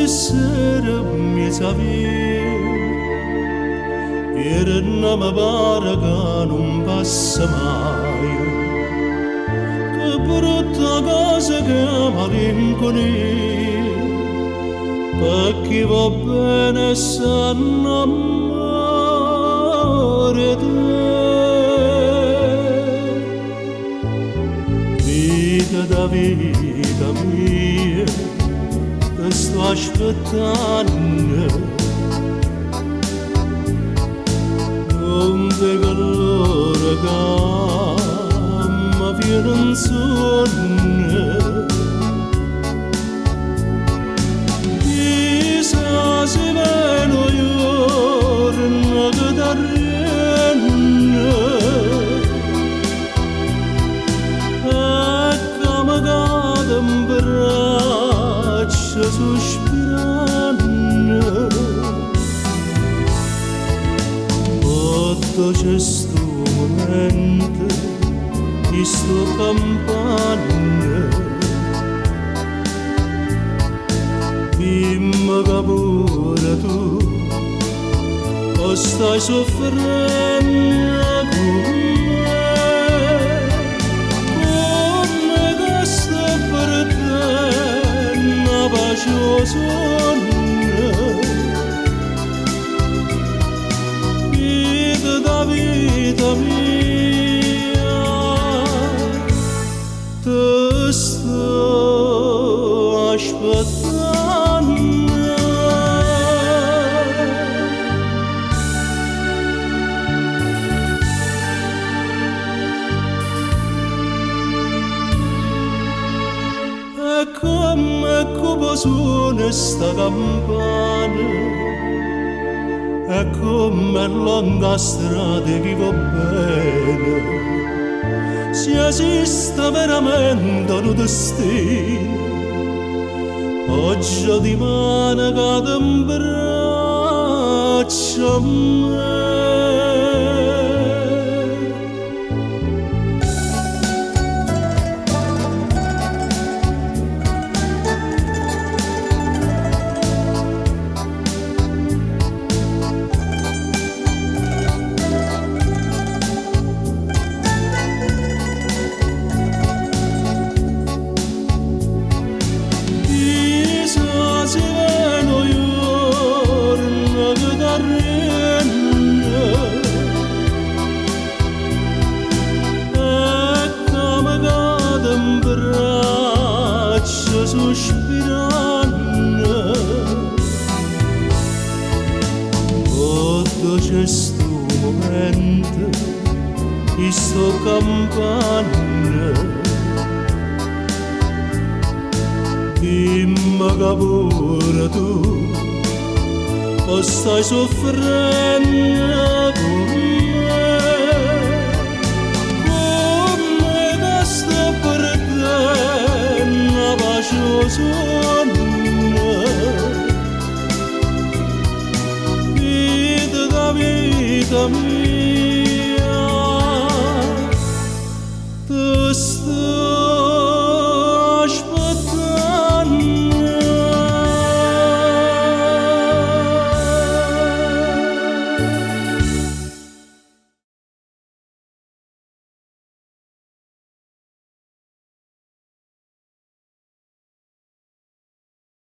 sera mi savia era una barca non passa mai che brutta cosa che malinconia per chi va bene sanno amare te vita da vita mia che sto aspettando non te calore che mi viene un sogno chissà se veno giorno che t'arriende e che mi cade in braccia sospirando c'è sto momento di sto campagna dimmi che pure tu o stai soffrendo come che sto perdendo la pace o sonno da vita mia te sto aspettando e come cupo suona sta campana è come lunga strada che va bene se esiste veramente un destino oggi di mano cade in braccio a me sospirando quando c'è sto momento di sto campagna dimmi che pure tu o stai soffrendo come che sto perdendo la pace o sonno vita da vita mia